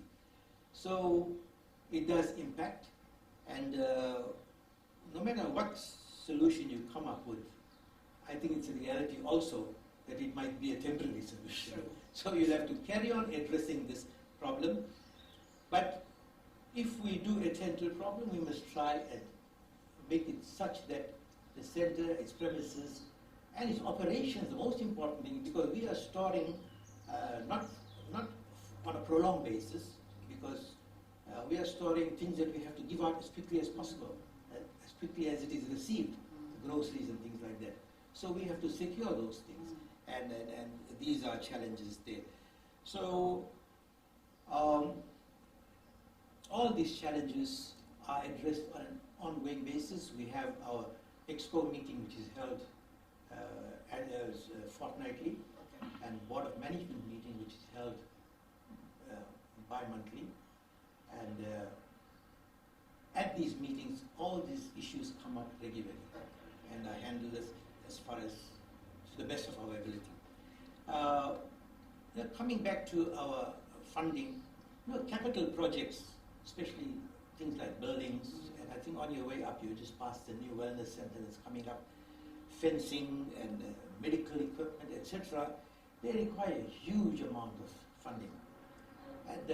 So it does impact, and no matter what solution you come up with, I think it's a reality also that it might be a temporary solution. Sure. So you'll have to carry on addressing this problem. But if we do attend to the problem, we must try and make it such that the center, its premises, and its operations, the most important thing, because we are storing not on a prolonged basis, because we are storing things that we have to give out as quickly as possible, as quickly as it is received, groceries and things like that. So we have to secure those things, and these are challenges there. So all these challenges are addressed on an ongoing basis. We have our EXCO meeting, which is held fortnightly, and Board of Management meeting, which is held bi-monthly. And at these meetings, all these issues come up regularly, and I handle this as far as to the best of our ability. Coming back to our funding, capital projects, especially things like buildings, and I think on your way up, you just passed the new wellness center that's coming up, fencing and medical equipment, etc. They require a huge amount of funding. And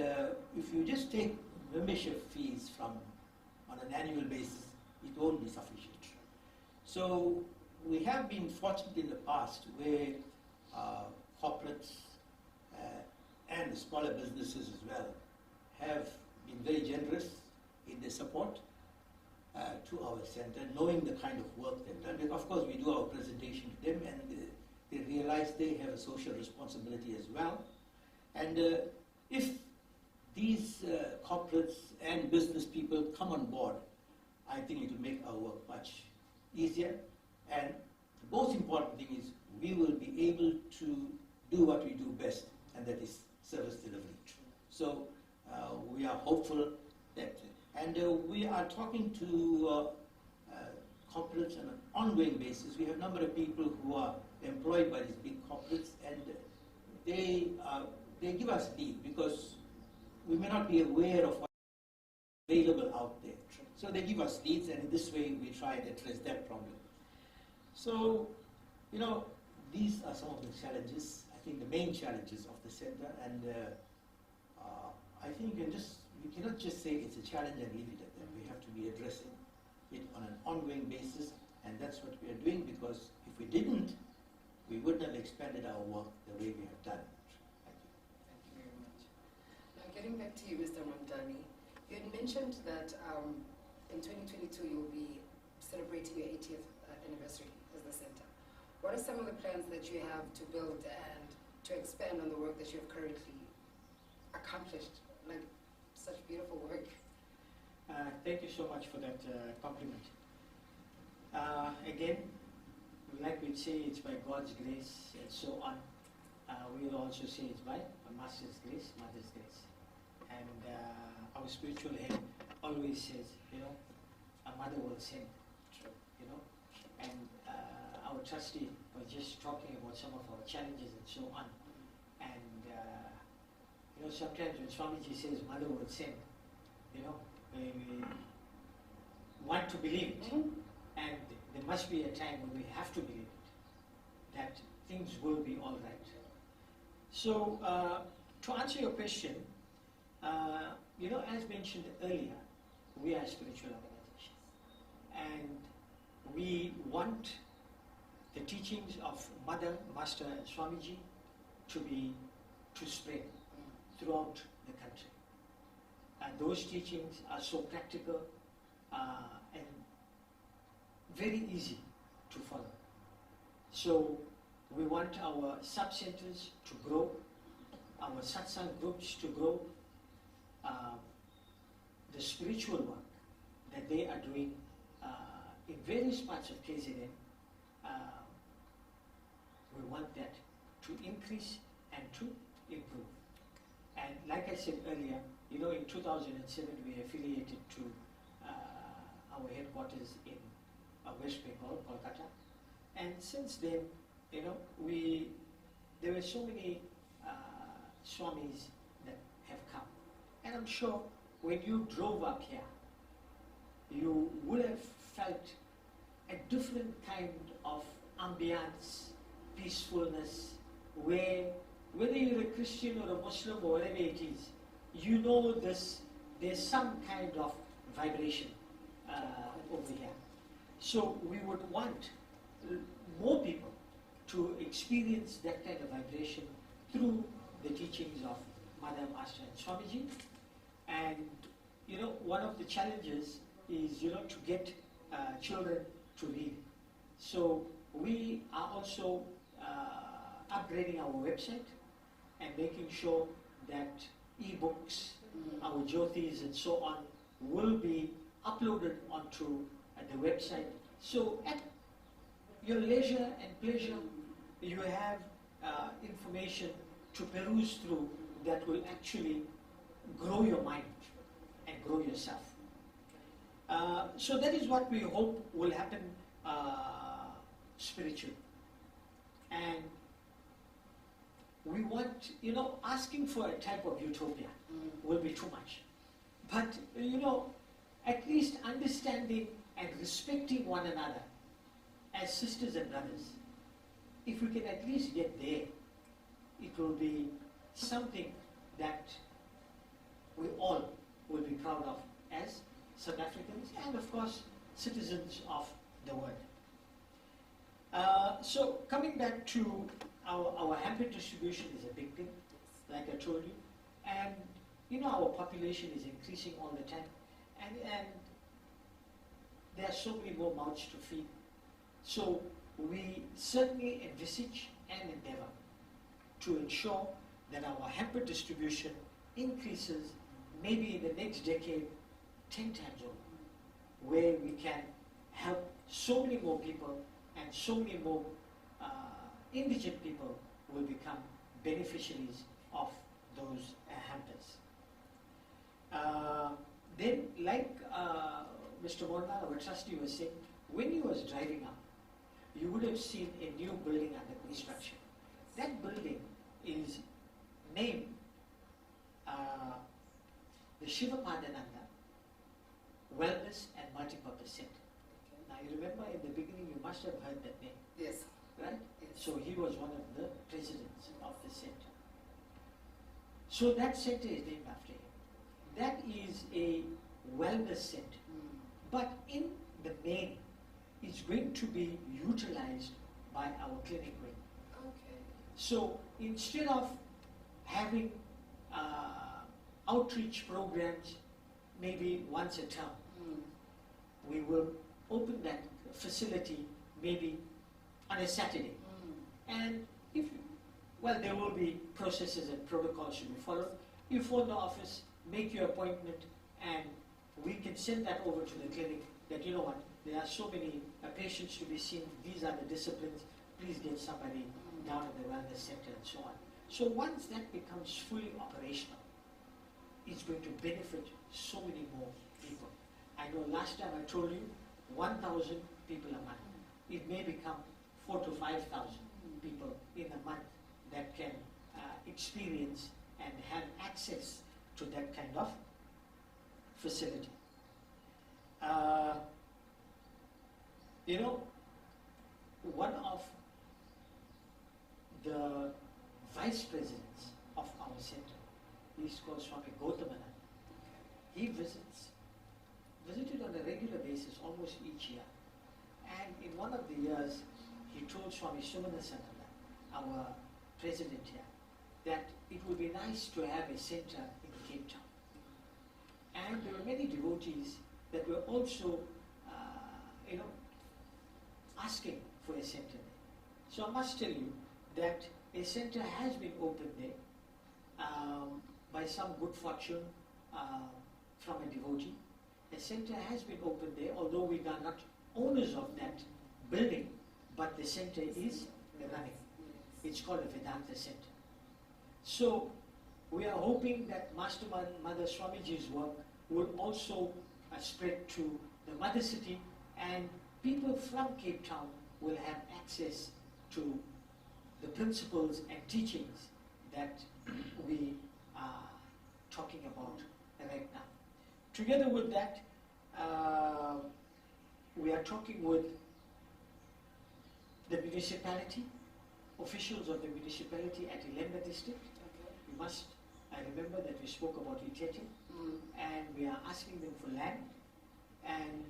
if you just take membership fees from on an annual basis, it won't be sufficient. So we have been fortunate in the past where corporates and smaller businesses as well have been very generous in their support to our center, knowing the kind of work they've done. And of course, we do our presentation to them, and they realize they have a social responsibility as well. And if these corporates and business people come on board, I think it will make our work much easier. And the most important thing is we will be able to do what we do best, and that is service delivery. So we are hopeful that, and we are talking to corporates on an ongoing basis. We have a number of people who are employed by these big corporates, and they give us lead because we may not be aware of what's available out there. So they give us leads, and in this way we try and address that problem. So, these are some of the challenges, I think the main challenges of the center, and I think we cannot just say it's a challenge and leave it at that. We have to be addressing it on an ongoing basis, and that's what we are doing, because if we didn't, we wouldn't have expanded our work the way we have done. Thank you. Thank you very much. Now, getting back to you, Mr. Ramdhani, you had mentioned that in 2022 you'll be celebrating your 80th anniversary as the center. What are some of the plans that you have to build and to expand on the work that you have currently accomplished? Like, such beautiful work. Thank you so much for that compliment. Again, like we'd say, it's by God's grace and so on. We'll also say it's by a master's grace, mother's grace. And our spiritual head always says, a mother will send, and our trustee was just talking about some of our challenges and so on. And sometimes when Swamiji says mother will send, we want to believe it. And there must be a time when we have to believe it, that things will be all right. So to answer your question, as mentioned earlier, we are a spiritual organization, and we want the teachings of Mother, Master, and Swamiji to spread throughout the country. And those teachings are so practical and very easy to follow. So we want our sub-centers to grow, our satsang groups to grow, the spiritual work that they are doing in various parts of KZN, we want that to increase and to improve. And like I said earlier, in 2007 we affiliated to our headquarters in West Bengal, Kolkata, and since then, there were so many Swamis that have come, and I'm sure when you drove up here, you would have felt a different kind of ambience, peacefulness, where whether you're a Christian or a Muslim or whatever it is, there's some kind of vibration over here. So we would want more people to experience that kind of vibration through the teachings of Madam Ashra and Swamiji. And one of the challenges is to get children to read. So we are also upgrading our website and making sure that e-books, our Jyotis and so on, will be uploaded onto the website. So at your leisure and pleasure, you have information to peruse through that will actually grow your mind and grow yourself. So that is what we hope will happen spiritually. And we want, asking for a type of utopia will be too much. But, at least understanding and respecting one another as sisters and brothers, if we can at least get there, it will be something that we all will be proud of as South Africans and, of course, citizens of the world. So coming back to our hamper distribution is a big thing, like I told you, and our population is increasing all the time, and there are so many more mouths to feed. So we certainly envisage and endeavor to ensure that our hamper distribution increases maybe in the next decade 10 times over, where we can help so many more people and so many more indigent people will become beneficiaries of those hampers. Then, like Mr. Morna, our trustee, was saying, when he was driving up, you would have seen a new building under construction. That building is named the Shivapadananda Wellness and Multipurpose Center. Now you remember in the beginning you must have heard that name. Yes. Right? Yes. So he was one of the presidents of the center. So that center is named after him. That is a wellness center. But in the main, it's going to be utilized by our clinic wing. Okay. So instead of having outreach programs maybe once a term, we will open that facility maybe on a Saturday. And there will be processes and protocols to be followed. You phone the office, make your appointment, and we can send that over to the clinic that, there are so many patients to be seen, these are the disciplines, please get somebody down at the wellness center and so on. So once that becomes fully operational, it's going to benefit so many more people. I know last time I told you 1,000 people a month. It may become 4,000 to 5,000 people in a month that can experience and have access to that kind of facility. One of the vice presidents of our center, he's called Swami Gautamanand. He visited on a regular basis almost each year. And in one of the years, he told Swami Sumanasandala, our president here, that it would be nice to have a center in Cape Town. And there were many devotees that were also, asking for a center there. So I must tell you that a center has been opened there by some good fortune from a devotee. A center has been opened there, although we are not owners of that building, but the center is running. It's called a Vedanta Center. So we are hoping that Master Mother Swamiji's work will also spread to the mother city, and people from Cape Town will have access to the principles and teachings that we are talking about right now. Together with that, we are talking with the municipality, officials of the municipality at Ilemba district. Okay. We must remember that we spoke about Itete, and we are asking them for land, and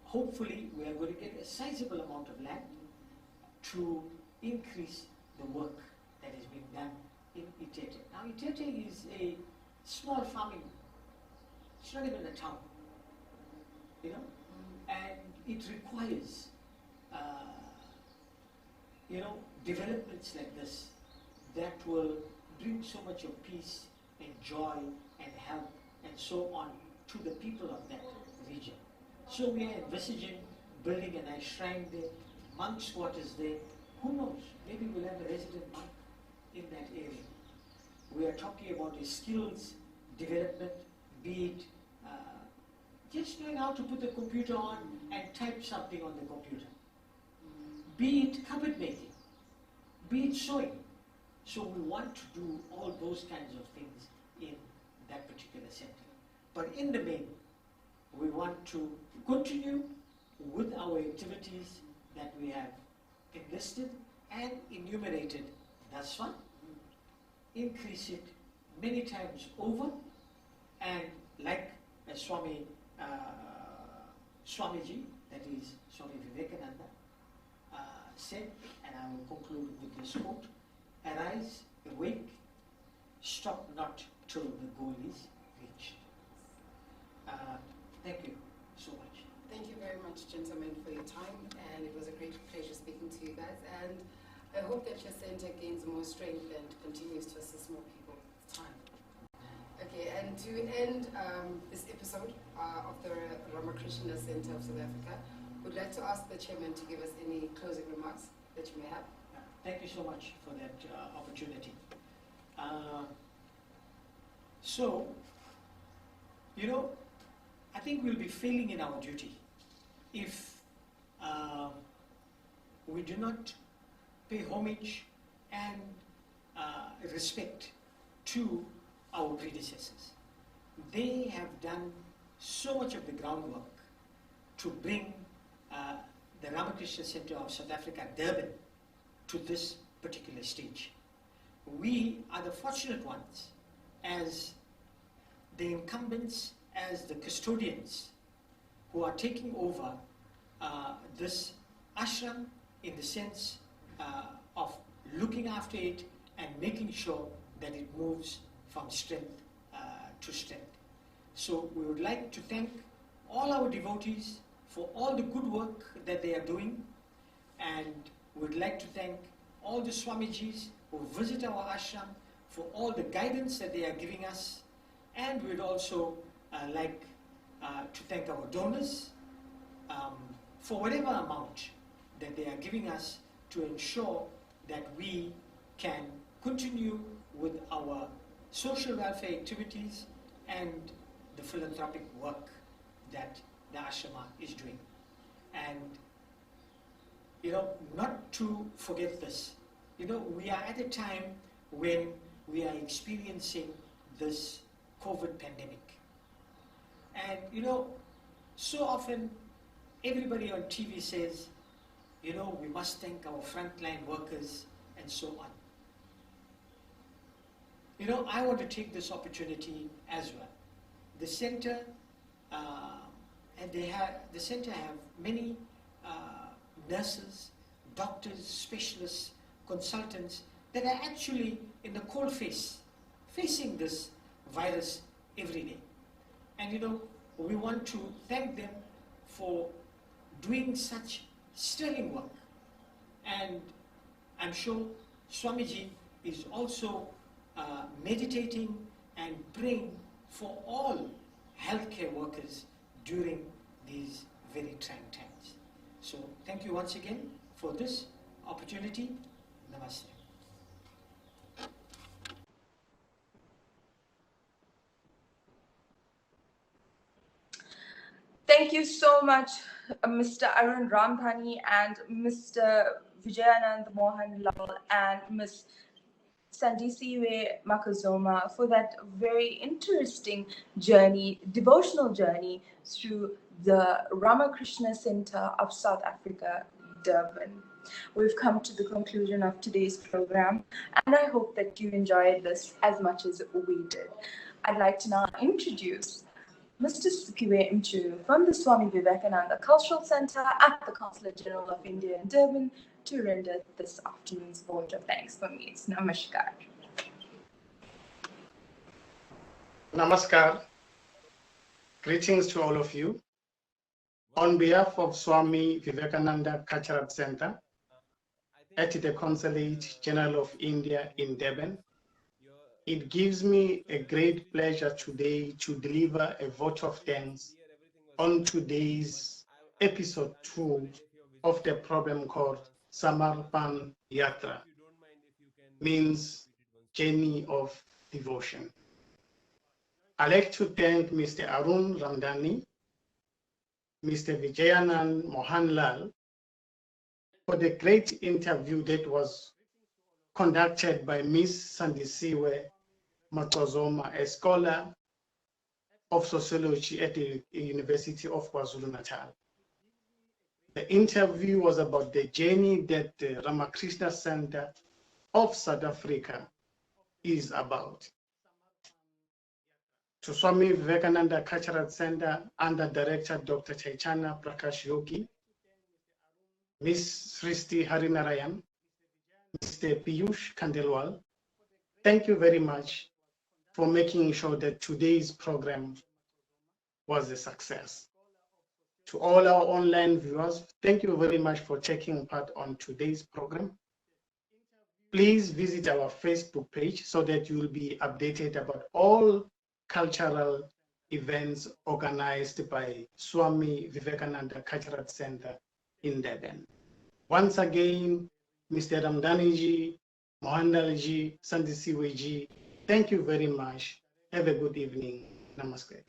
hopefully we are going to get a sizable amount of land to increase the work that is being done in Itete. Now Itete is a small farming, it's not even a town, you know, and it requires developments like this that will bring so much of peace and joy and help and so on to the people of that region. So we are envisaging building a nice shrine there, monks' quarters there. Who knows? Maybe we'll have a resident monk in that area. We are talking about a skills development, be it just knowing how to put the computer on and type something on the computer. Be it cupboard making, be it sewing. So we want to do all those kinds of things in that particular center. But in the main, we want to continue with our activities that we have enlisted and enumerated thus far, increase it many times over, and like Swamiji, that is Swami Vivekananda, said, and I will conclude with this quote: "Arise, awake, stop not till the goal is reached." Thank you so much. Thank you very much, gentlemen, for your time, and it was a great pleasure speaking to you guys. And I hope that your center gains more strength and continues to assist more people with time. Okay, and to end this episode of the Ramakrishna Center of South Africa, would like to ask the chairman to give us any closing remarks that you may have. Thank you so much for that opportunity. I think we'll be failing in our duty if we do not pay homage and respect to our predecessors. They have done so much of the groundwork to bring the Ramakrishna Center of South Africa, Durban, to this particular stage. We are the fortunate ones as the incumbents, as the custodians who are taking over this ashram in the sense of looking after it and making sure that it moves from strength to strength. So we would like to thank all our devotees for all the good work that they are doing, and we would like to thank all the Swamijis who visit our ashram for all the guidance that they are giving us, and we would also like to thank our donors for whatever amount that they are giving us to ensure that we can continue with our social welfare activities and the philanthropic work that the ashrama is doing. And not to forget this, we are at a time when we are experiencing this COVID pandemic. And so often everybody on TV says, we must thank our frontline workers and so on. I want to take this opportunity as well. The center the center have many nurses, doctors, specialists, consultants that are actually in the cold face, facing this virus every day. And we want to thank them for doing such sterling work. And I'm sure Swamiji is also meditating and praying for all healthcare workers during these very trying times. So thank you once again for this opportunity. Namaste. Thank you so much, Mr. Arun Ramdhani and Mr. Vijayanand Mohanlal and Ms. Sandisiwe Makazoma for that very interesting journey, devotional journey through the Ramakrishna Center of South Africa, Durban. We've come to the conclusion of today's program, and I hope that you enjoyed this as much as we did. I'd like to now introduce Mr. Sukiwe Mchu from the Swami Vivekananda Cultural Center at the Consulate General of India in Durban to render this afternoon's vote of thanks for me. It's Namaskar. Namaskar. Greetings to all of you. On behalf of Swami Vivekananda Cultural Center at the Consulate General of India in Durban, it gives me a great pleasure today to deliver a vote of thanks on today's episode 2 of the program called Samarpan Yatra, means Journey of Devotion. I'd like to thank Mr. Arun Ramdhani, Mr. Vijayanand Mohanlal for the great interview that was conducted by Ms. Sandisiwe Makazoma, a scholar of sociology at the University of KwaZulu-Natal. The interview was about the journey that the Ramakrishna Center of South Africa is about. To Swami Vivekananda Cultural Center under Director Dr. Chaichana Prakash Yogi, Ms. Sristi Harinarayan, Mr. Piyush Kandelwal, thank you very much for making sure that today's program was a success. To all our online viewers, thank you very much for taking part on today's program. Please visit our Facebook page so that you will be updated about all cultural events organized by Swami Vivekananda Cultural Center in Durban. Once again, Mr. Ramdhaniji, Mohanlalji, Sandisiweji, thank you very much. Have a good evening. Namaskar.